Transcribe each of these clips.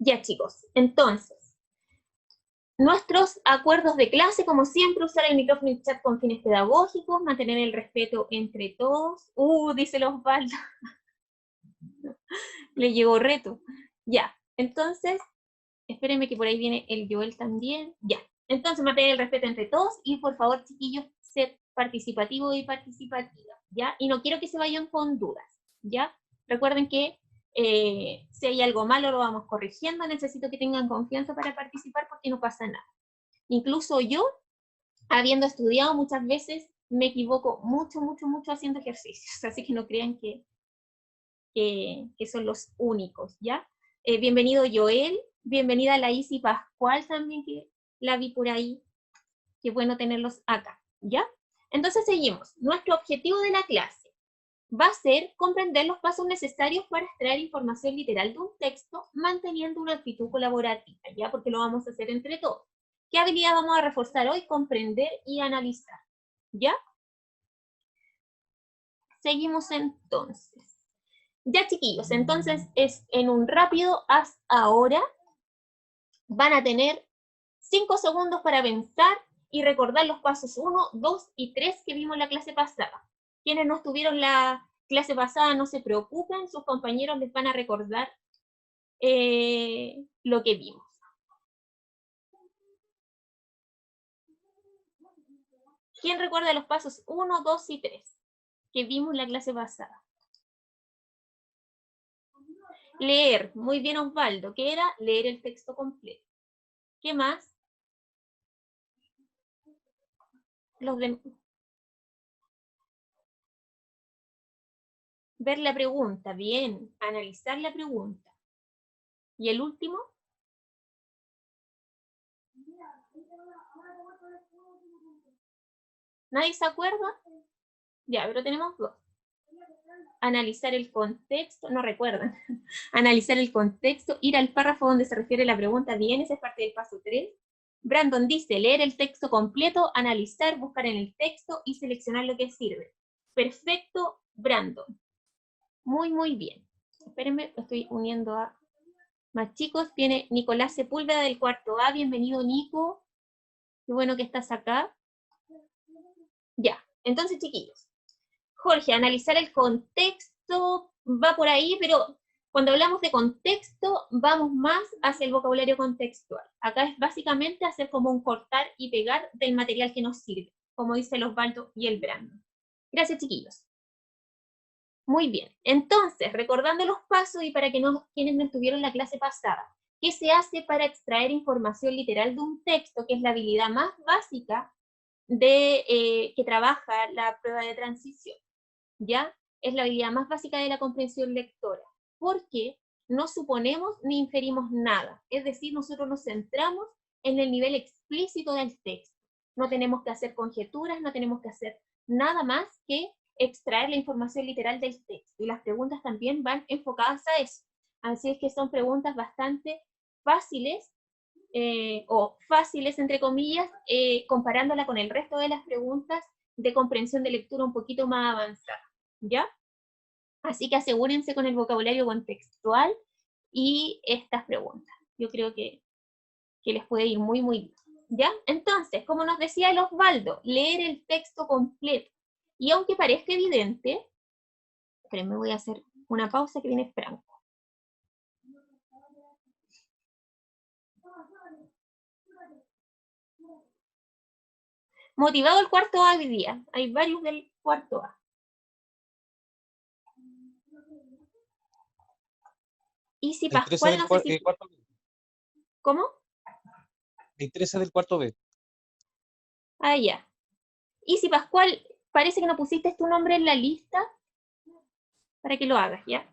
Ya, chicos, entonces, nuestros acuerdos de clase, como siempre, usar el micrófono y chat con fines pedagógicos, mantener el respeto entre todos. Dice el Osvaldo. Le llegó reto. Ya, entonces, espérenme que por ahí viene el Joel también. Ya, entonces mantener el respeto entre todos y por favor, chiquillos, ser participativo y participativa, ¿ya? Y no quiero que se vayan con dudas, ¿ya? Recuerden que si hay algo malo lo vamos corrigiendo, necesito que tengan confianza para participar porque no pasa nada. Incluso yo, habiendo estudiado muchas veces, me equivoco mucho haciendo ejercicios, así que no crean que son los únicos, ¿ya? Bienvenido Joel, bienvenida la Isi Pascual también, que la vi por ahí, qué bueno tenerlos acá, ¿ya? Entonces seguimos, nuestro objetivo de la clase va a ser comprender los pasos necesarios para extraer información literal de un texto, manteniendo una actitud colaborativa, ¿ya? Porque lo vamos a hacer entre todos. ¿Qué habilidad vamos a reforzar hoy? Comprender y analizar, ¿ya? Seguimos entonces. Ya, chiquillos, entonces es en un rápido haz ahora. Van a tener 5 segundos para pensar y recordar los pasos 1, 2 y 3 que vimos en la clase pasada. Quienes no estuvieron la clase pasada, no se preocupen, sus compañeros les van a recordar lo que vimos. ¿Quién recuerda los pasos 1, 2 y 3 que vimos en la clase pasada? Leer, muy bien Osvaldo, que era leer el texto completo. ¿Qué más? Los de... Ver la pregunta, bien, analizar la pregunta. ¿Y el último? ¿Nadie se acuerda? Ya, pero tenemos dos. Analizar el contexto, no recuerdan. Analizar el contexto, ir al párrafo donde se refiere la pregunta, bien, esa es parte del paso 3. Brandon dice, leer el texto completo, analizar, buscar en el texto y seleccionar lo que sirve. Perfecto, Brandon. Muy bien. Espérenme, estoy uniendo a más chicos. Viene Nicolás Sepúlveda del cuarto A. Bienvenido, Nico. Qué bueno que estás acá. Ya, entonces, chiquillos. Jorge, analizar el contexto va por ahí, pero cuando hablamos de contexto, vamos más hacia el vocabulario contextual. Acá es básicamente hacer como un cortar y pegar del material que nos sirve, como dice el Osvaldo y el Brandon. Gracias, chiquillos. Muy bien, entonces, recordando los pasos y para que quienes no estuvieron en la clase pasada, ¿qué se hace para extraer información literal de un texto, que es la habilidad más básica que trabaja la prueba de transición? ¿Ya? Es la habilidad más básica de la comprensión lectora, porque no suponemos ni inferimos nada, es decir, nosotros nos centramos en el nivel explícito del texto. No tenemos que hacer conjeturas, no tenemos que hacer nada más que extraer la información literal del texto, y las preguntas también van enfocadas a eso. Así es que son preguntas bastante fáciles, o fáciles entre comillas, comparándola con el resto de las preguntas de comprensión de lectura un poquito más avanzada, ¿ya? Así que asegúrense con el vocabulario contextual y estas preguntas. Yo creo que les puede ir muy bien, ¿ya? Entonces, como nos decía el Osvaldo, leer el texto completo. Y aunque parezca evidente, espérenme, voy a hacer una pausa que viene Franco. Motivado el cuarto A hoy día. Hay varios del cuarto A. Y si Pascual, no sé si... ¿Cómo? Me interesa del cuarto B. Ah, ya. Y si Pascual, parece que no pusiste tu nombre en la lista para que lo hagas, ¿ya?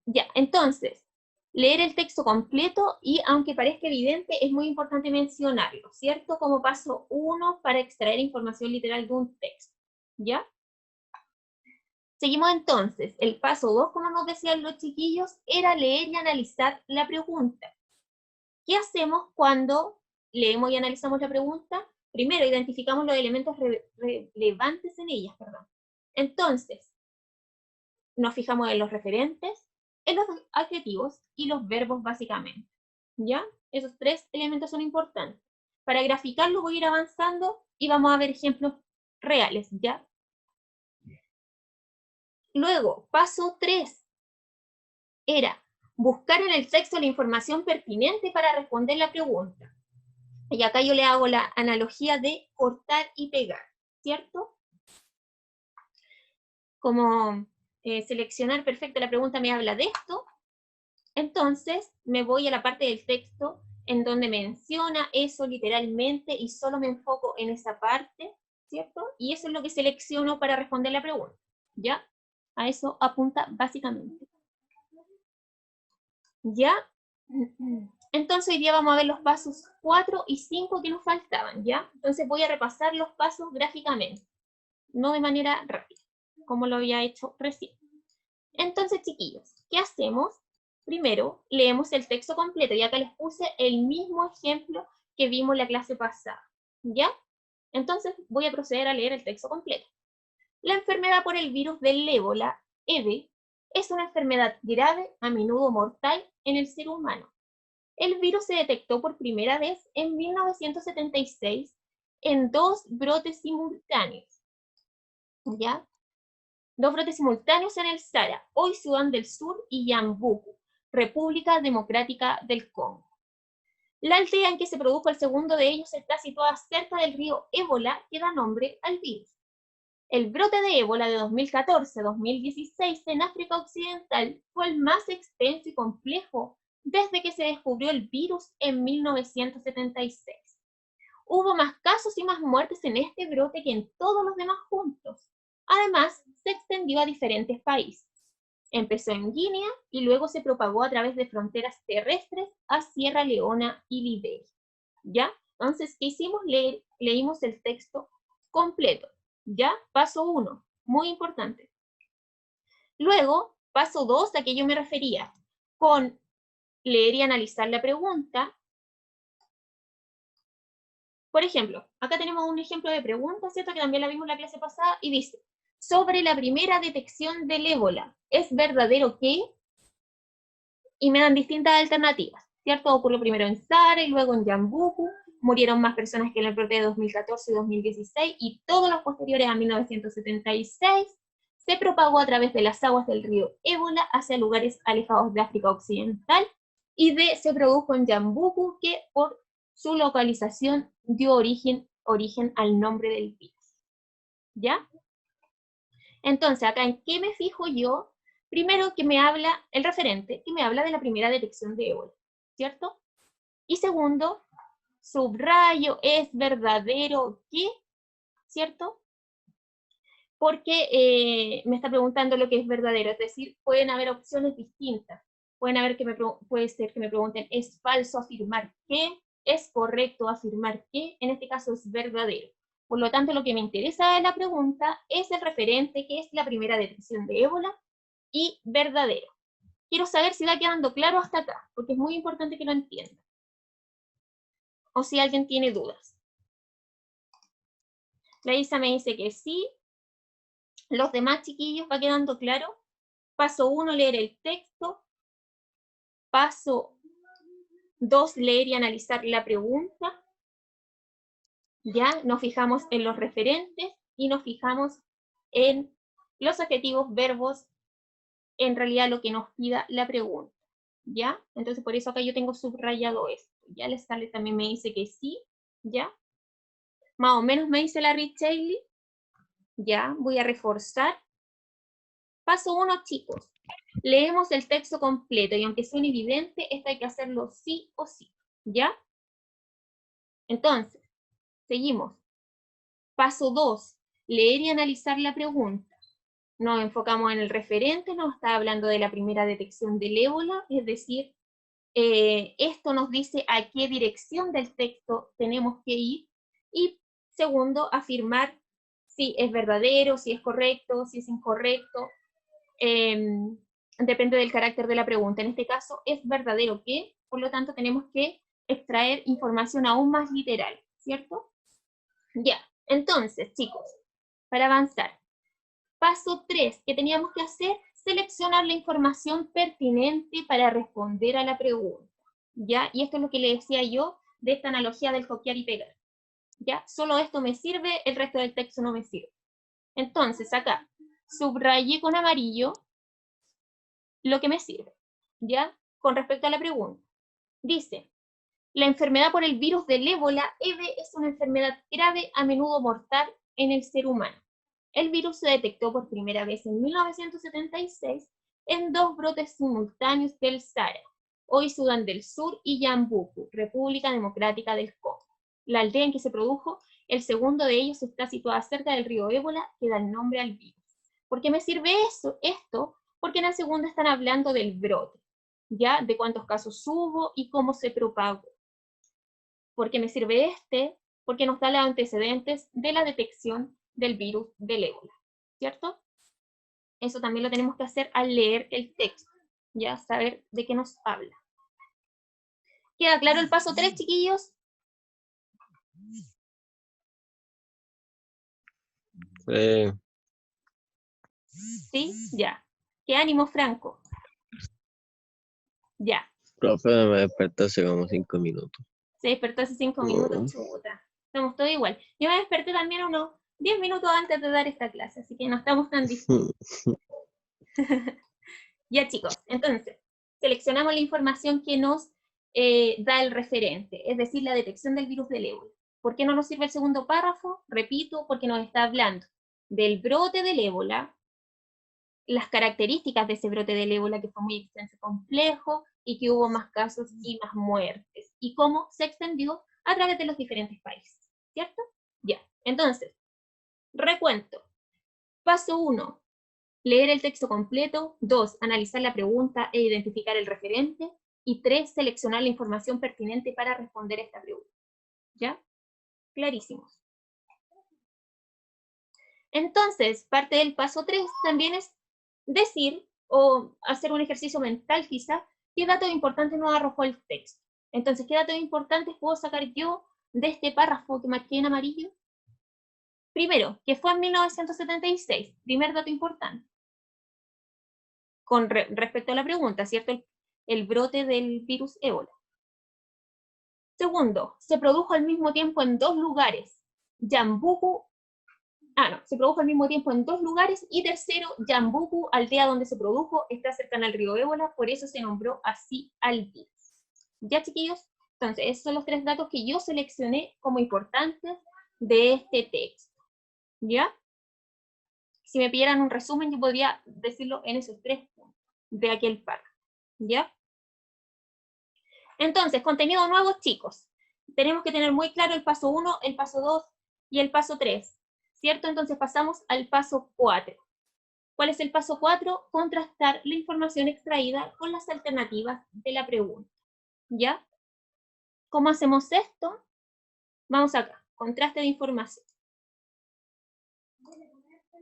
Ya, entonces, leer el texto completo y, aunque parezca evidente, es muy importante mencionarlo, ¿cierto? Como paso 1 para extraer información literal de un texto, ¿ya? Seguimos entonces. El paso 2, como nos decían los chiquillos, era leer y analizar la pregunta. ¿Qué hacemos cuando leemos y analizamos la pregunta? Primero, identificamos los elementos relevantes en ellas, perdón. Entonces, nos fijamos en los referentes, en los adjetivos y los verbos básicamente. ¿Ya? Esos tres elementos son importantes. Para graficarlo voy a ir avanzando y vamos a ver ejemplos reales, ¿ya? Luego, paso 3 era buscar en el texto la información pertinente para responder la pregunta. Y acá yo le hago la analogía de cortar y pegar, ¿cierto? Como seleccionar perfecto la pregunta me habla de esto, entonces me voy a la parte del texto en donde menciona eso literalmente y solo me enfoco en esa parte, ¿cierto? Y eso es lo que selecciono para responder la pregunta, ¿ya? A eso apunta básicamente. ¿Ya? Entonces hoy día vamos a ver los pasos 4 y 5 que nos faltaban, ¿ya? Entonces voy a repasar los pasos gráficamente, no de manera rápida, como lo había hecho recién. Entonces, chiquillos, ¿qué hacemos? Primero, leemos el texto completo, y acá les puse el mismo ejemplo que vimos la clase pasada, ¿ya? Entonces voy a proceder a leer el texto completo. La enfermedad por el virus del ébola, EB, es una enfermedad grave, a menudo mortal, en el ser humano. El virus se detectó por primera vez en 1976 en 2 brotes simultáneos, ¿ya? 2 brotes simultáneos en el Sahara, hoy Sudán del Sur, y Yambuku, República Democrática del Congo. La aldea en que se produjo el segundo de ellos está situada cerca del río Ébola, que da nombre al virus. El brote de ébola de 2014-2016 en África Occidental fue el más extenso y complejo desde que se descubrió el virus en 1976. Hubo más casos y más muertes en este brote que en todos los demás juntos. Además, se extendió a diferentes países. Empezó en Guinea y luego se propagó a través de fronteras terrestres a Sierra Leona y Liberia. ¿Ya? Entonces, ¿qué hicimos? Leímos el texto completo. ¿Ya? Paso 1, muy importante. Luego, paso 2, a que yo me refería, con leer y analizar la pregunta. Por ejemplo, acá tenemos un ejemplo de pregunta, ¿cierto? Que también la vimos en la clase pasada, y dice, sobre la primera detección del ébola, ¿es verdadero que? Y me dan distintas alternativas, ¿cierto? Ocurrió primero en Sahara y luego en Yambuku, murieron más personas que en el brote de 2014 y 2016, y todos los posteriores a 1976, se propagó a través de las aguas del río Ébola hacia lugares alejados de África Occidental, y se produjo en Yambuku, que por su localización dio origen al nombre del virus. ¿Ya? Entonces, acá, ¿en qué me fijo yo? Primero, que me habla, el referente, que me habla de la primera detección de ébola, ¿cierto? Y segundo, subrayo, es verdadero que, ¿cierto? Porque me está preguntando lo que es verdadero, es decir, pueden haber opciones distintas. Puede ser que me pregunten, ¿es falso afirmar que? ¿Es correcto afirmar que? En este caso es verdadero. Por lo tanto, lo que me interesa de la pregunta es el referente, que es la primera detección de ébola, y verdadero. Quiero saber si va quedando claro hasta acá, porque es muy importante que lo entiendan. O si alguien tiene dudas. La Isa me dice que sí. Los demás chiquillos, ¿va quedando claro? Paso 1, leer el texto. Paso 2, leer y analizar la pregunta. Ya nos fijamos en los referentes y nos fijamos en los adjetivos, verbos, en realidad lo que nos pida la pregunta. ¿Ya? Entonces por eso acá yo tengo subrayado esto. Ya la Scarlett también me dice que sí. ¿Ya? Más o menos me dice la Richelli. Ya, voy a reforzar. Paso 1, chicos. Leemos el texto completo y aunque suene evidente, esto hay que hacerlo sí o sí. ¿Ya? Entonces, seguimos. Paso 2, leer y analizar la pregunta. Nos enfocamos en el referente, nos está hablando de la primera detección del ébola, es decir, esto nos dice a qué dirección del texto tenemos que ir. Y segundo, afirmar si es verdadero, si es correcto, si es incorrecto. Depende del carácter de la pregunta. En este caso, es verdadero que, por lo tanto, tenemos que extraer información aún más literal, ¿cierto? Ya, entonces, chicos, para avanzar. Paso 3, ¿qué teníamos que hacer? seleccionar la información pertinente para responder a la pregunta, ¿ya? Y esto es lo que le decía yo de esta analogía del copiar y pegar, ¿ya? Solo esto me sirve, el resto del texto no me sirve. Entonces, acá, subrayé con amarillo lo que me sirve, ¿ya? Con respecto a la pregunta. Dice, la enfermedad por el virus del ébola, EBE, es una enfermedad grave, a menudo mortal en el ser humano. El virus se detectó por primera vez en 1976 en 2 brotes simultáneos del Sahara, hoy Sudán del Sur, y Yambuku, República Democrática del Congo. La aldea en que se produjo, el segundo de ellos está situada cerca del río Ébola, que da el nombre al virus. ¿Por qué me sirve esto? Porque en la segunda están hablando del brote, ¿ya? De cuántos casos hubo y cómo se propagó. ¿Por qué me sirve porque nos da los antecedentes de la detección del virus del ébola, ¿cierto? Eso también lo tenemos que hacer al leer el texto, ya saber de qué nos habla. ¿Queda claro el paso 3, chiquillos? ¿Sí? Ya. ¿Qué ánimo, Franco? Ya. Profe, me desperté hace como 5 minutos. Se despertó hace 5 minutos, chuta. Estamos todos igual. Yo me desperté también unos 10 minutos antes de dar esta clase, así que no estamos tan distintos. Ya, chicos, entonces, seleccionamos la información que nos da el referente, es decir, la detección del virus del ébola. ¿Por qué no nos sirve el segundo párrafo? Repito, porque nos está hablando del brote del ébola, las características de ese brote del ébola, que fue muy extenso y complejo, y que hubo más casos y más muertes, y cómo se extendió a través de los diferentes países, ¿cierto? Ya, entonces, recuento. Paso 1, leer el texto completo. 2, analizar la pregunta e identificar el referente. Y 3, seleccionar la información pertinente para responder a esta pregunta. ¿Ya? Clarísimos. Entonces, parte del paso 3 también es decir o hacer un ejercicio mental quizá, qué datos importantes nos arrojó el texto. Entonces, ¿qué datos importantes puedo sacar yo de este párrafo que marqué en amarillo? Primero, que fue en 1976, primer dato importante. Con respecto a la pregunta, ¿cierto? El brote del virus ébola. Segundo, se produjo al mismo tiempo en 2 lugares. Se produjo al mismo tiempo en 2 lugares. Y tercero, Yambuku, aldea donde se produjo, está cercana al río Ébola, por eso se nombró así al virus. ¿Ya, chiquillos? Entonces, esos son los 3 datos que yo seleccioné como importantes de este texto. ¿Ya? Si me pidieran un resumen, yo podría decirlo en esos 3 puntos de aquel párrafo. ¿Ya? Entonces, contenido nuevo, chicos. Tenemos que tener muy claro el paso 1, el paso 2 y el paso 3, ¿cierto? Entonces pasamos al paso 4. ¿Cuál es el paso 4? Contrastar la información extraída con las alternativas de la pregunta. ¿Ya? ¿Cómo hacemos esto? Vamos acá, contraste de información.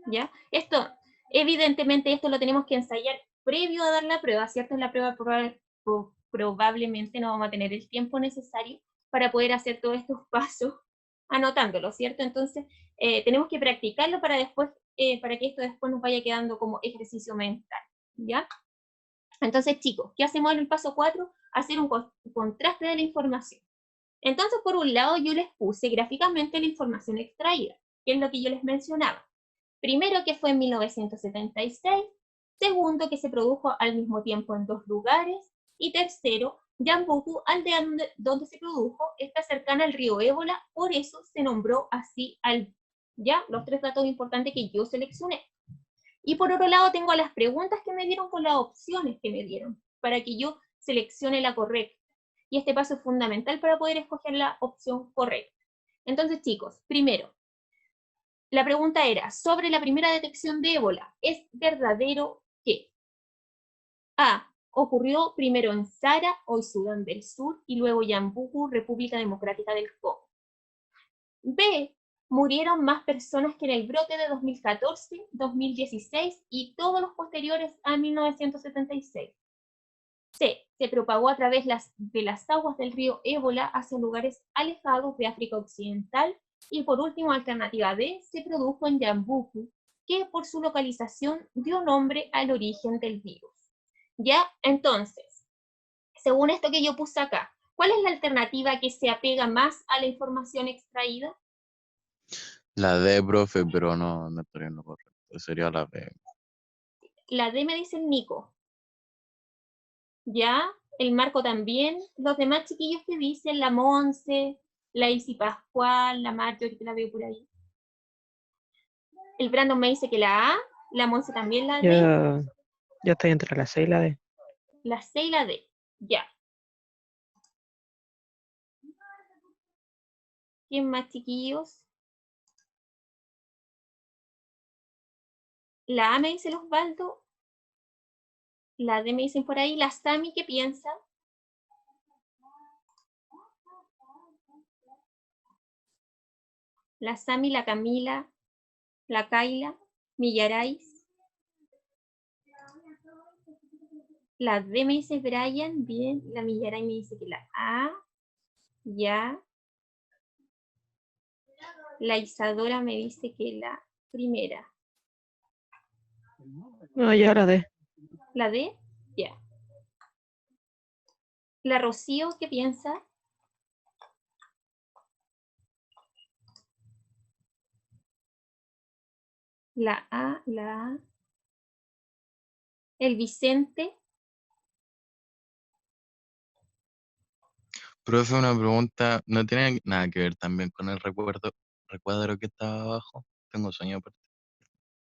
¿Ya? Esto, evidentemente, esto lo tenemos que ensayar previo a dar la prueba, ¿cierto? En la prueba probablemente no vamos a tener el tiempo necesario para poder hacer todos estos pasos anotándolo, ¿cierto? Entonces, tenemos que practicarlo para después, para que esto después nos vaya quedando como ejercicio mental, ¿ya? Entonces, chicos, ¿qué hacemos en el paso 4? Hacer un contraste de la información. Entonces, por un lado, yo les puse gráficamente la información extraída, que es lo que yo les mencionaba. Primero, que fue en 1976. Segundo, que se produjo al mismo tiempo en 2 lugares. Y tercero, Yambuku, aldea donde se produjo, está cercana al río Ébola, por eso se nombró así al... Ya, los 3 datos importantes que yo seleccioné. Y por otro lado tengo las preguntas que me dieron con las opciones que me dieron, para que yo seleccione la correcta. Y este paso es fundamental para poder escoger la opción correcta. Entonces, chicos, primero, la pregunta era, sobre la primera detección de ébola, ¿es verdadero que A, ocurrió primero en Sahara, hoy Sudán del Sur, y luego Yambuku, República Democrática del Congo? B, murieron más personas que en el brote de 2014, 2016 y todos los posteriores a 1976. C, se propagó a través de las aguas del río Ébola hacia lugares alejados de África Occidental. Y por último, alternativa D, se produjo en Yambuku, que por su localización dio nombre al origen del virus. ¿Ya? Entonces, según esto que yo puse acá, ¿cuál es la alternativa que se apega más a la información extraída? La D, profe, pero no estaría en lo correcto. Sería la B. La D me dice el Nico. ¿Ya? El Marco también. Los demás chiquillos que dicen, la Monse, la Isi Pascual, la Marjorie, que la veo por ahí. El Brandon me dice que la A, la Monse también la D, Yo estoy entre la C y la D. la C y la D. Ya. ¿Quién más, chiquillos? La A me dice el Osvaldo. La D me dicen por ahí. La Sami, ¿qué piensa? La Sami, la Camila, la Kaila, Millarais. La D me dice Brian, bien. La Millaray me dice que la A, ya. La Isadora me dice que la primera. No, ya la D. ¿La D? Ya. La Rocío, ¿qué piensa? La A, la A. El Vicente. Profe, una pregunta. ¿No tiene nada que ver también con el recuadro que estaba abajo? Tengo sueño aparte.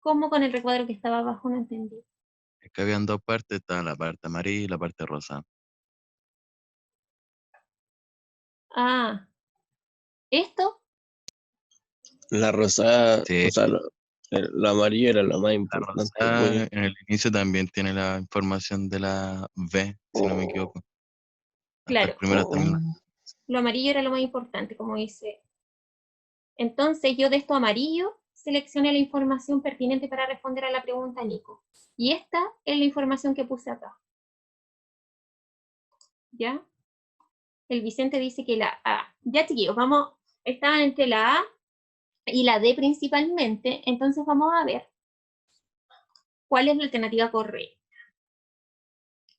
¿Cómo con el recuadro que estaba abajo? No entendí. Es que habían dos partes, estaba la parte amarilla y la parte rosa. Ah, ¿esto? La rosada, Sí, o sea, la amarilla era la más la importante. rosa en el inicio también tiene la información de la B, si no me equivoco. Hasta el Claro, primero hasta el último. lo amarillo era lo más importante, como dice. Entonces yo de esto amarillo seleccioné la información pertinente para responder a la pregunta Nico. Y esta es la información que puse acá. ¿Ya? El Vicente dice que la A. Ya, chiquillos, vamos, estaban entre la A y la D principalmente, entonces vamos a ver cuál es la alternativa correcta.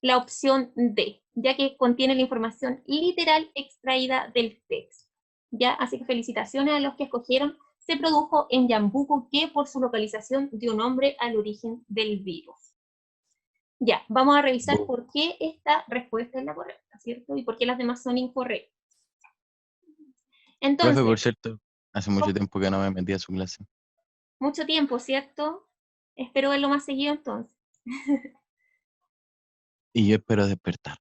La opción D, ya que contiene la información literal extraída del texto. ¿Ya? Así que felicitaciones a los que escogieron. Se produjo en Yambuco, que por su localización dio nombre al origen del virus. Ya, vamos a revisar por qué esta respuesta es la correcta, ¿cierto? Y por qué las demás son incorrectas. Entonces, Profe, por cierto, hace mucho tiempo que no me metí a su clase. mucho tiempo, ¿cierto? Espero verlo más seguido entonces. Y yo espero despertar.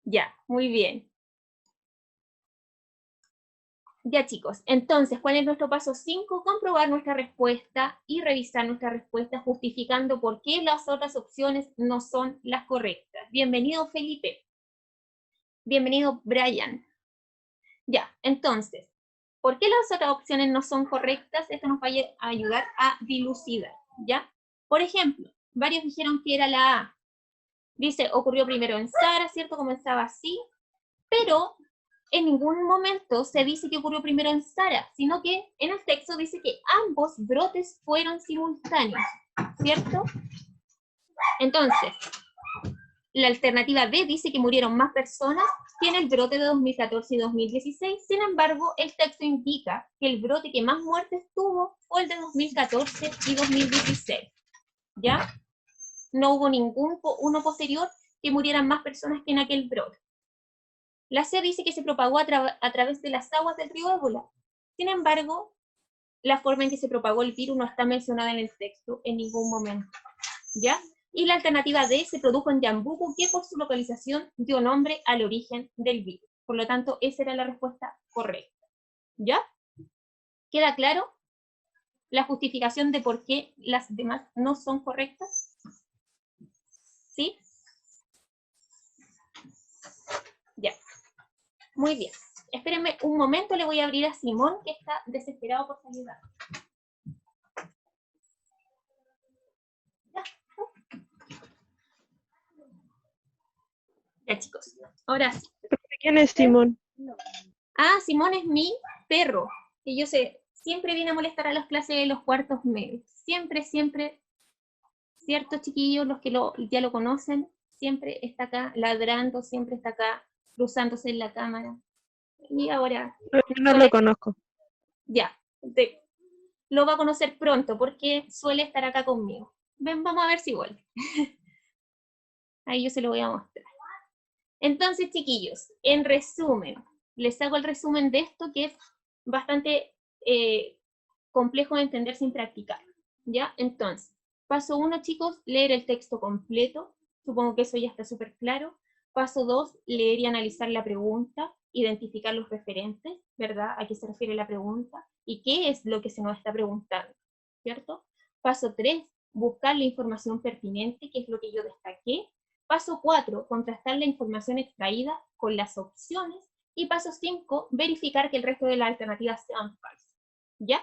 Ya, muy bien. Ya, chicos, entonces, ¿cuál es nuestro paso 5? Comprobar nuestra respuesta y revisar nuestra respuesta justificando por qué las otras opciones no son las correctas. Bienvenido, Felipe. Bienvenido, Brian. Ya, entonces, ¿por qué las otras opciones no son correctas? Esto nos va a ayudar a dilucidar, ¿ya? Por ejemplo, varios dijeron que era la A. Dice, ocurrió primero en Sara, ¿cierto? Comenzaba así, pero en ningún momento se dice que ocurrió primero en Sara, sino que en el texto dice que ambos brotes fueron simultáneos, ¿cierto? Entonces, la alternativa B dice que murieron más personas que en el brote de 2014 y 2016, sin embargo, el texto indica que el brote que más muertes tuvo fue el de 2014 y 2016, ¿ya? No hubo uno posterior que murieran más personas que en aquel brote. La C dice que se propagó a través de las aguas del río Ébola. Sin embargo, la forma en que se propagó el virus no está mencionada en el texto en ningún momento, ¿ya? Y la alternativa D se produjo en Yambuco, que por su localización dio nombre al origen del virus. Por lo tanto, esa era la respuesta correcta, ¿ya? ¿Queda claro la justificación de por qué las demás no son correctas? ¿Sí? Ya. Muy bien. Espérenme un momento, le voy a abrir a Simón, que está desesperado por saludar. Ya, chicos. Ahora sí. ¿Quién es Simón? Ah, Simón es mi perro. Que yo sé, siempre viene a molestar a las clases de los cuartos medios. Siempre, siempre, ciertos chiquillos, los que ya lo conocen, siempre está acá ladrando, siempre está acá cruzándose en la cámara. Y ahora, Yo no lo conozco. ya, lo va a conocer pronto porque suele estar acá conmigo. Ven, vamos a ver si vuelve. Ahí yo se lo voy a mostrar. Entonces, chiquillos, en resumen, les hago el resumen de esto que es bastante complejo de entender sin practicar. ¿Ya? Entonces, paso 1, chicos, leer el texto completo. Supongo que eso ya está súper claro. Paso 2, leer y analizar la pregunta, identificar los referentes, ¿verdad? ¿A qué se refiere la pregunta? ¿Y qué es lo que se nos está preguntando? ¿Cierto? Paso 3, buscar la información pertinente, que es lo que yo destaqué. Paso 4, contrastar la información extraída con las opciones. Y paso 5, verificar que el resto de las alternativas sean falsas. ¿Ya?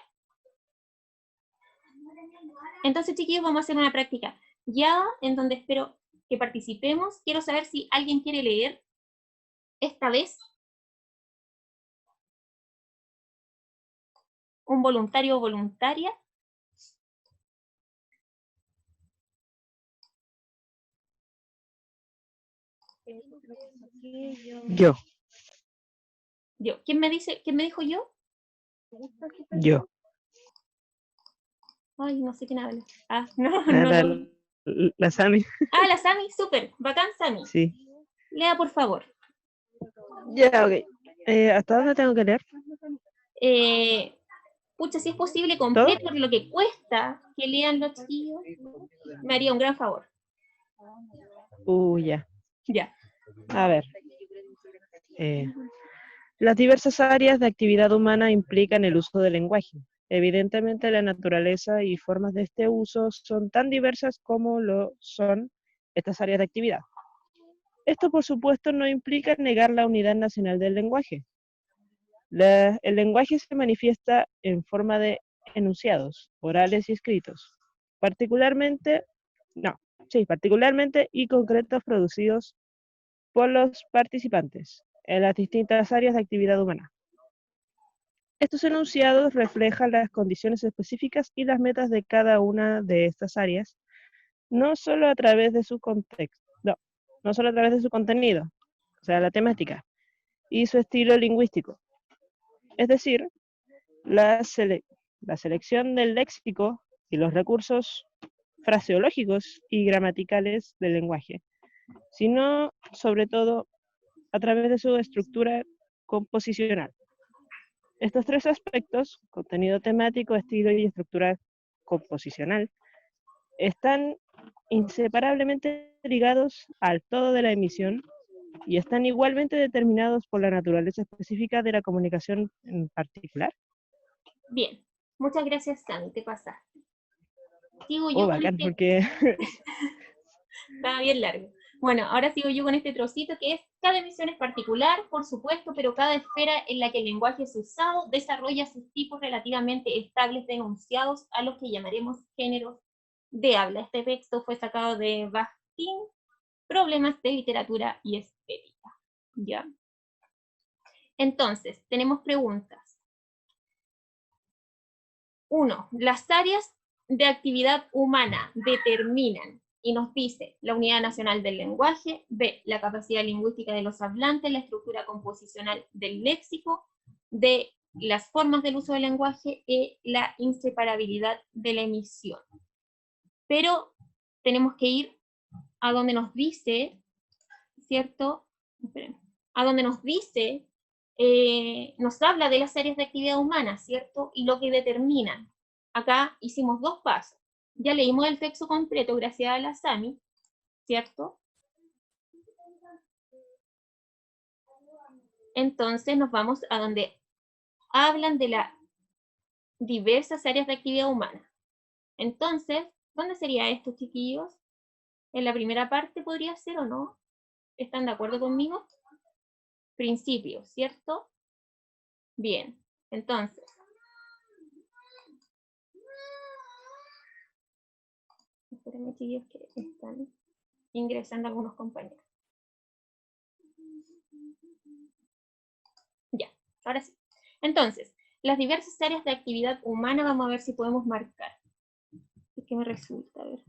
Entonces, chiquillos, vamos a hacer una práctica guiada en donde espero que participemos. Quiero saber si alguien quiere leer esta vez. Un voluntario o voluntaria. Yo. Yo. ¿Quién me dijo yo? Yo. Ay, no sé quién habla. Ah, no, Ah, no. la Sami. Ah, la Sami, súper. Bacán, Sami. Sí. Lea, por favor. Ya, ok. ¿Hasta dónde tengo que leer? Pucha, si es posible completo, porque lo que cuesta que lean los chiquillos, me haría un gran favor. Ya. Ya. A ver. Las diversas áreas de actividad humana implican el uso del lenguaje. Evidentemente, la naturaleza y formas de este uso son tan diversas como lo son estas áreas de actividad. Esto, por supuesto, no implica negar la unidad nacional del lenguaje. El lenguaje se manifiesta en forma de enunciados, orales y escritos, particularmente y concretos producidos por los participantes en las distintas áreas de actividad humana. Estos enunciados reflejan las condiciones específicas y las metas de cada una de estas áreas, no solo a través de su contexto, no solo a través de su contenido, o sea, la temática, y su estilo lingüístico. Es decir, la selección del léxico y los recursos fraseológicos y gramaticales del lenguaje, sino, sobre todo, a través de su estructura composicional. Estos tres aspectos, contenido temático, estilo y estructura composicional, están inseparablemente ligados al todo de la emisión y están igualmente determinados por la naturaleza específica de la comunicación en particular. Bien. Muchas gracias, Sami. Te pasaste. Sigo yo con Bacán, porque... Estaba bien largo. Bueno, ahora sigo yo con este trocito que es: cada emisión es particular, por supuesto, pero cada esfera en la que el lenguaje es usado desarrolla sus tipos relativamente estables de enunciados a los que llamaremos géneros de habla. Este texto fue sacado de Bakhtin, Problemas de Literatura y Estética. ¿Ya? Entonces, tenemos preguntas. 1. Las áreas de actividad humana determinan, y nos dice, la unidad nacional del lenguaje. B, la capacidad lingüística de los hablantes, la estructura composicional del léxico. D, las formas del uso del lenguaje. E, la inseparabilidad de la emisión. Pero tenemos que ir a donde nos dice, ¿cierto? Esperen. A donde nos dice, nos habla de las áreas de actividad humana, ¿cierto? Y lo que determinan. Acá hicimos 2 pasos. Ya leímos el texto completo gracias a la Sami, ¿cierto? Entonces nos vamos a donde hablan de las diversas áreas de actividad humana. Entonces, ¿dónde sería esto, chiquillos? ¿En la primera parte podría ser o no? ¿Están de acuerdo conmigo? Principios, ¿cierto? Bien, entonces. Espérenme, chiquillos, que están ingresando algunos compañeros. Ya, ahora sí. Entonces, las diversas áreas de actividad humana, vamos a ver si podemos marcar. Es que me resulta, a ver.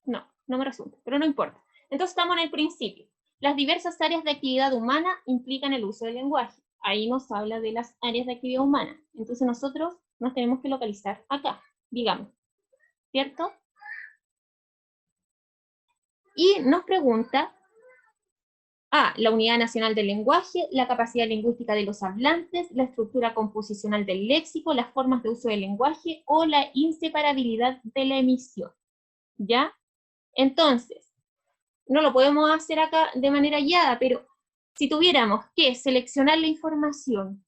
No, no me resulta, pero no importa. Entonces estamos en el principio. Las diversas áreas de actividad humana implican el uso del lenguaje. Ahí nos habla de las áreas de actividad humana. Entonces nosotros nos tenemos que localizar acá, digamos. ¿Cierto? Y nos pregunta la unidad nacional del lenguaje, la capacidad lingüística de los hablantes, la estructura composicional del léxico, las formas de uso del lenguaje o la inseparabilidad de la emisión. ¿Ya? Entonces, no lo podemos hacer acá de manera guiada, pero si tuviéramos que seleccionar la información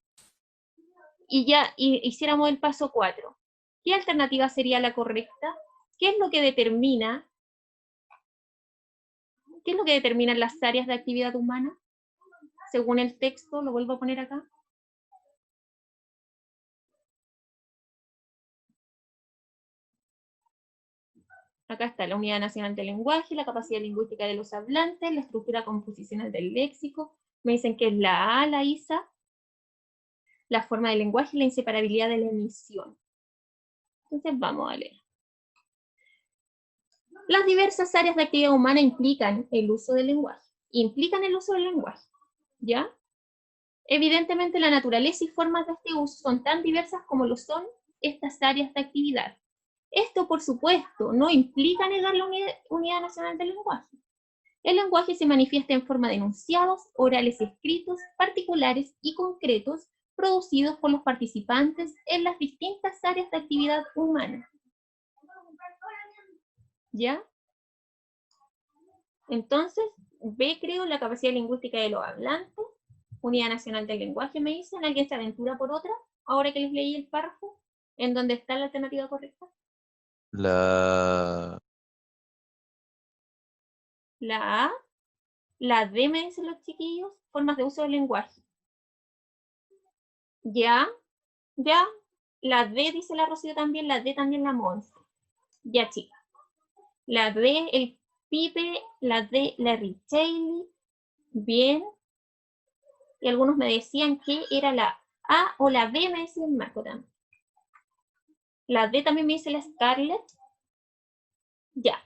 y ya hiciéramos el paso 4, ¿qué alternativa sería la correcta? ¿Qué es lo que determina? ¿Qué es lo que determinan las áreas de actividad humana? Según el texto, lo vuelvo a poner acá. Acá está la unidad nacional del lenguaje, la capacidad lingüística de los hablantes, la estructura composicional del léxico. Me dicen que es la A, la ISA, la forma del lenguaje y la inseparabilidad de la emisión. Entonces vamos a leer. Las diversas áreas de actividad humana implican el uso del lenguaje. ¿Ya? Evidentemente la naturaleza y formas de este uso son tan diversas como lo son estas áreas de actividad. Esto, por supuesto, no implica negar la unidad nacional del lenguaje. El lenguaje se manifiesta en forma de enunciados, orales y escritos, particulares y concretos, producidos por los participantes en las distintas áreas de actividad humana. ¿Ya? Entonces, B, creo, la capacidad lingüística de los hablantes, unidad nacional del lenguaje, me dicen. ¿Alguien se aventura por otra? Ahora que les leí el párrafo, ¿en dónde está la alternativa correcta? La La A, la D, me dicen los chiquillos, formas de uso del lenguaje. Ya, la D, dice la Rocío también, la D también la Monse. Ya, chica. La D, el Pipe, la D, la Richelle. Bien. Y algunos me decían que era la A o la B, me decía el Marco también. La D también me dice la Scarlett. Ya.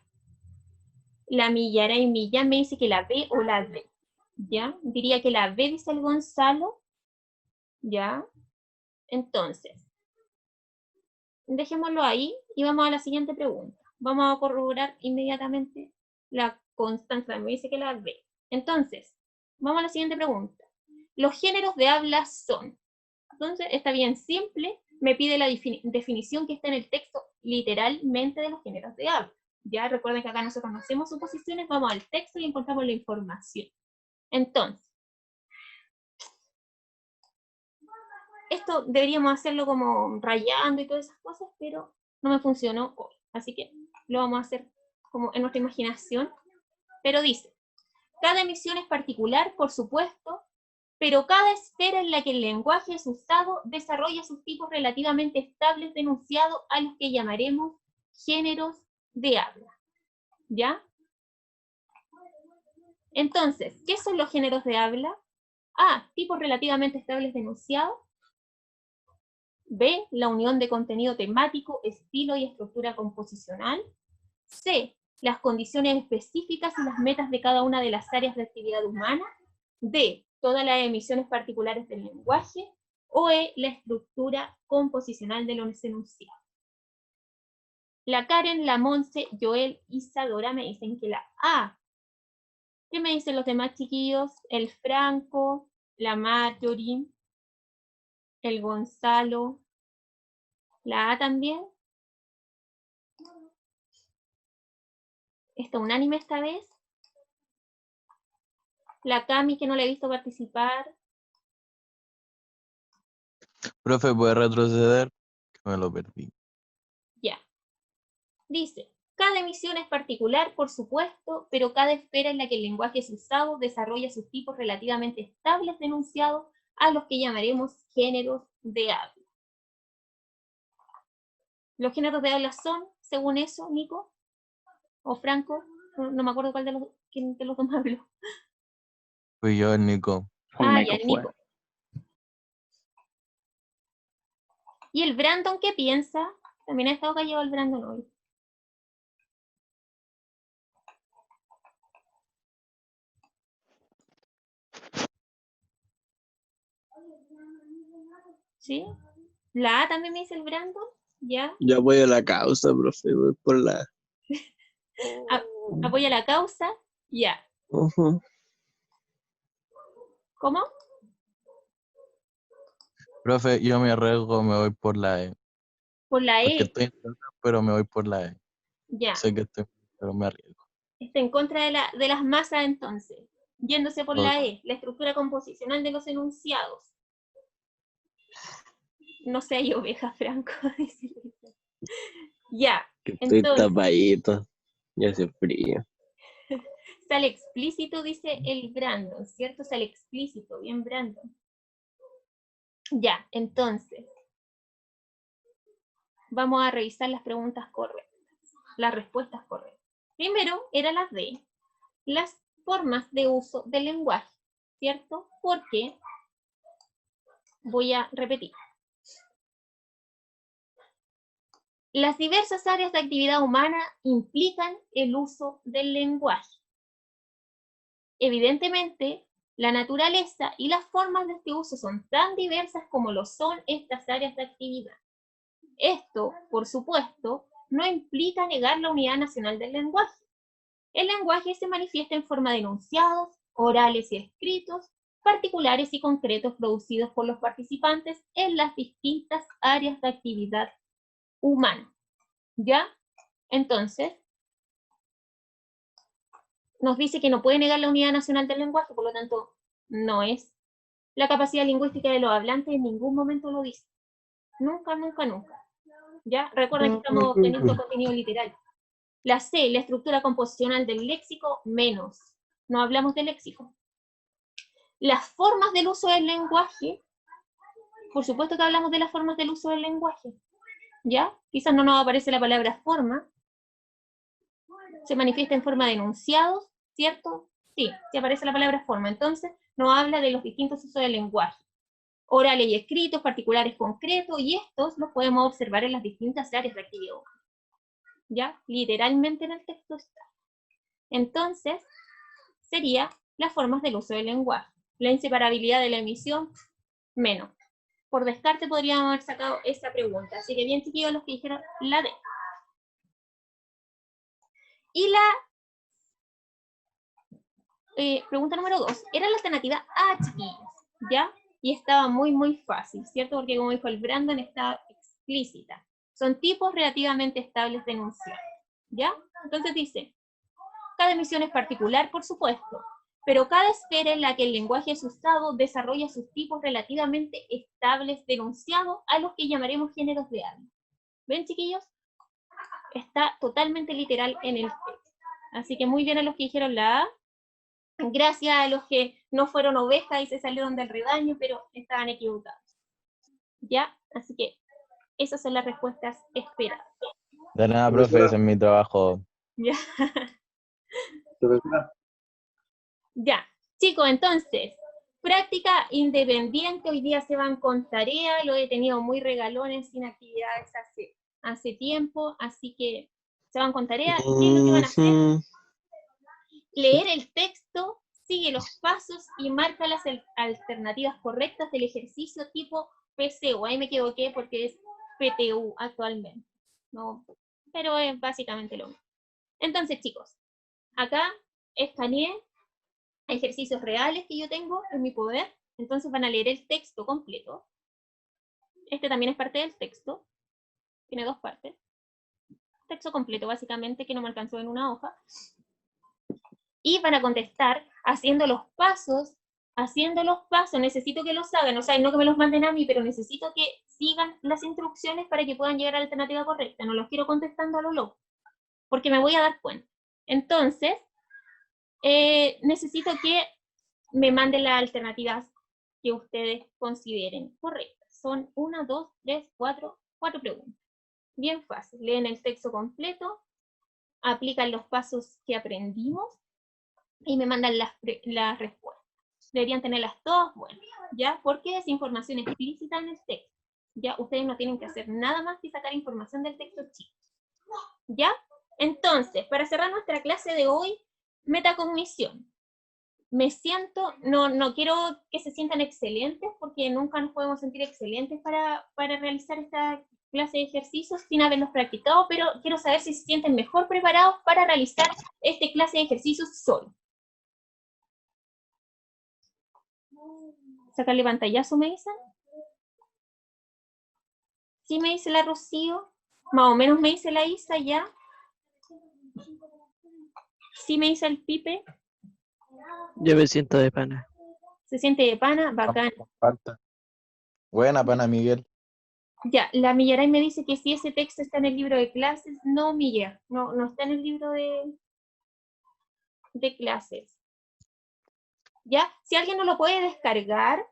La Millara y Millán me dice que la B o la D. ¿Ya? Diría que la B, dice el Gonzalo. ¿Ya? Entonces, dejémoslo ahí y vamos a la siguiente pregunta. Vamos a corroborar inmediatamente la Constanza. Me dice que la B. Entonces, vamos a la siguiente pregunta. Los géneros de habla son. Entonces, está bien simple. Me pide la definición que está en el texto literalmente de los géneros de habla. Ya recuerden que acá nosotros no hacemos suposiciones, vamos al texto y encontramos la información. Entonces, esto deberíamos hacerlo como rayando y todas esas cosas, pero no me funcionó hoy. Así que lo vamos a hacer como en nuestra imaginación. Pero dice, cada emisión es particular, por supuesto, pero cada esfera en la que el lenguaje es usado desarrolla sus tipos relativamente estables de enunciado a los que llamaremos géneros de habla. ¿Ya? Entonces, ¿qué son los géneros de habla? A, tipos relativamente estables de enunciado. B, la unión de contenido temático, estilo y estructura composicional. C, las condiciones específicas y las metas de cada una de las áreas de actividad humana. D, todas las emisiones particulares del lenguaje. O E, la estructura composicional de los enunciados. La Karen, la Monse, Joel, Isadora me dicen que la A. ¿Qué me dicen los demás chiquillos? El Franco, la Marjorie, el Gonzalo, la A también. ¿Está unánime esta vez? La Cami, que no la he visto participar. profe puede retroceder, que me lo perdí. Ya. Dice, cada emisión es particular, por supuesto, pero cada esfera en la que el lenguaje es usado desarrolla sus tipos relativamente estables de enunciado a los que llamaremos géneros de habla. Los géneros de habla son, según eso, Nico o Franco. No me acuerdo quién de los dos me habló. Fui yo, el Nico. Ah, Nico ya, el fue. Nico. ¿Y el Brandon qué piensa? También ha estado callado el Brandon hoy. ¿Sí? La A también me dice el Brandon. ¿Ya? Yo apoyo la causa, profe, voy por la. ¿Apoya la causa? Ya. Ujú. ¿Cómo? Profe, yo me arriesgo, me voy por la E. Por la Porque E. estoy en contra, pero me voy por la E. Ya. Sé que estoy, pero me arriesgo. Está en contra de las masas entonces. Yéndose por la E. La estructura composicional de los enunciados. No sé, hay oveja, Franco. Ya. Que estoy Entonces, tapadito. Ya hace frío. sale explícito, dice el Brandon, ¿cierto? Sale explícito, bien Brandon. Ya, entonces, vamos a revisar las preguntas correctas, las respuestas correctas. Primero era la D, las formas de uso del lenguaje, ¿cierto? Porque, voy a repetir, las diversas áreas de actividad humana implican el uso del lenguaje. Evidentemente, la naturaleza y las formas de este uso son tan diversas como lo son estas áreas de actividad. Esto, por supuesto, no implica negar la unidad nacional del lenguaje. El lenguaje se manifiesta en forma de enunciados, orales y escritos, particulares y concretos producidos por los participantes en las distintas áreas de actividad humana. ¿Ya? Entonces, nos dice que no puede negar la unidad nacional del lenguaje, por lo tanto, no es. La capacidad lingüística de los hablantes en ningún momento lo dice. Nunca, nunca, nunca. ¿Ya? Recuerden que estamos teniendo contenido literal. La C, la estructura composicional del léxico, menos. No hablamos de léxico. Las formas del uso del lenguaje, por supuesto que hablamos de las formas del uso del lenguaje. ¿Ya? Quizás no nos aparece la palabra forma. Se manifiesta en forma de enunciados, ¿cierto? Sí, sí aparece la palabra forma. Entonces, nos habla de los distintos usos del lenguaje. Orales y escritos, particulares concretos, y estos los podemos observar en las distintas áreas de actividad humana. ¿Ya? Literalmente en el texto está. Entonces, sería las formas del uso del lenguaje. La inseparabilidad de la emisión, menos. Por descarte podríamos haber sacado esa pregunta. Así que bien, chiquillos, los que dijeron la D. Y la pregunta número 2 era la alternativa A, chiquillos, ¿ya? Y estaba muy, muy fácil, ¿cierto? Porque como dijo el Brandon, está explícita. Son tipos relativamente estables de enunciado, ¿ya? Entonces dice, cada emisión es particular, por supuesto, pero cada esfera en la que el lenguaje es usado desarrolla sus tipos relativamente estables de enunciado a los que llamaremos géneros de habla. ¿Ven, chiquillos? Está totalmente literal en el texto. Así que muy bien a los que dijeron la A. Gracias a los que no fueron ovejas y se salieron del rebaño, pero estaban equivocados. ¿Ya? Así que esas son las respuestas esperadas. De nada, profe, ese es mi trabajo. ¿Ya? Ya. Chicos, entonces, práctica independiente. Hoy día se van con tarea. Lo he tenido muy regalones sin actividades hace tiempo. Así que se van con tarea. ¿Qué es lo que van a hacer? Leer el texto, sigue los pasos y marca las alternativas correctas del ejercicio tipo PCU. Ahí me equivoqué porque es PTU actualmente, ¿no? Pero es básicamente lo mismo. Entonces, chicos, acá escaneé ejercicios reales que yo tengo en mi poder. Entonces van a leer el texto completo. Este también es parte del texto. Tiene dos partes. Texto completo, básicamente, que no me alcanzó en una hoja. Y van a contestar haciendo los pasos, necesito que los hagan, o sea, no que me los manden a mí, pero necesito que sigan las instrucciones para que puedan llegar a la alternativa correcta, no los quiero contestando a lo loco, porque me voy a dar cuenta. Entonces, necesito que me manden las alternativas que ustedes consideren correctas. Son 1, 2, 3, 4 preguntas. Bien fácil, leen el texto completo, aplican los pasos que aprendimos y me mandan las respuestas. Deberían tenerlas todas buenas, ¿ya? Porque es información explícita en el texto. Ya, ustedes no tienen que hacer nada más que sacar información del texto, chicos. ¿Ya? Entonces, para cerrar nuestra clase de hoy, metacognición. Me siento, no quiero que se sientan excelentes, porque nunca nos podemos sentir excelentes para realizar esta clase de ejercicios sin haberlos practicado, pero quiero saber si se sienten mejor preparados para realizar esta clase de ejercicios solo. ¿Sacarle pantallazo, me dicen? ¿Sí me dice la Rocío? Más o menos me dice la Isa ya. ¿Sí me dice el Pipe? Yo me siento de pana. ¿Se siente de pana? Bacán. Falta. Buena, pana Miguel. Ya, la Millaray me dice que si ese texto está en el libro de clases. No, Milla, no está en el libro de clases. ¿Ya? Si alguien no lo puede descargar,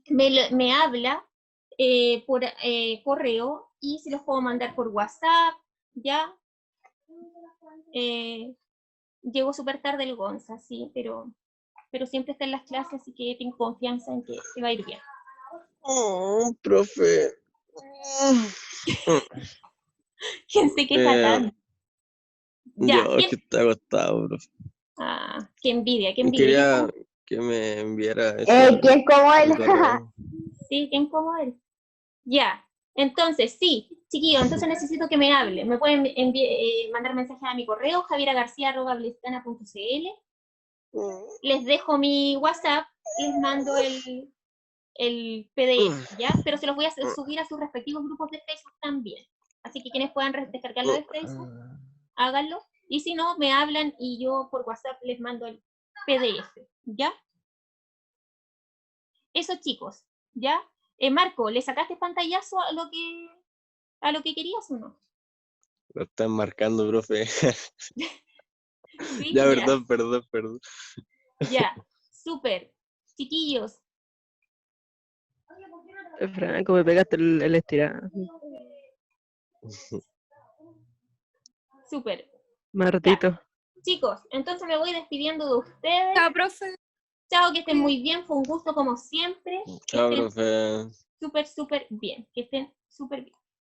me habla por correo y se los puedo mandar por WhatsApp, ¿ya? Llegó súper tarde el Gonza, sí, pero siempre está en las clases, así que tengo confianza en que se va a ir bien. Oh, profe. ¿Quién se queja tanto? Ya, Yo, ¿quién? que está agotado, profe. Ah, qué envidia, qué envidia. Quería que me enviara eso. ¿Quién como él? al correo. Sí, qué incómodo él. Ya, entonces, sí, chiquillos, entonces necesito que me hablen. Me pueden mandar mensajes a mi correo, javiergarcia@bleskana.cl. Les dejo mi WhatsApp, les mando el PDF, ¿ya? Pero se los voy a subir a sus respectivos grupos de Facebook también. Así que quienes puedan descargarlo de Facebook, háganlo. Y si no, me hablan y yo por WhatsApp les mando el PDF, ¿ya? Eso, chicos, ¿ya? Marco, ¿le sacaste pantallazo a lo que querías o no? Lo están marcando, profe. ¿Sí? Ya, perdón. Ya, súper. Chiquillos, Franco, me pegaste el estirado. súper. Más ratito. Chicos, entonces me voy despidiendo de ustedes. Chao, profe. Chao, que estén muy bien. Fue un gusto como siempre. Que Chao, estén profe. súper bien. Que estén súper bien.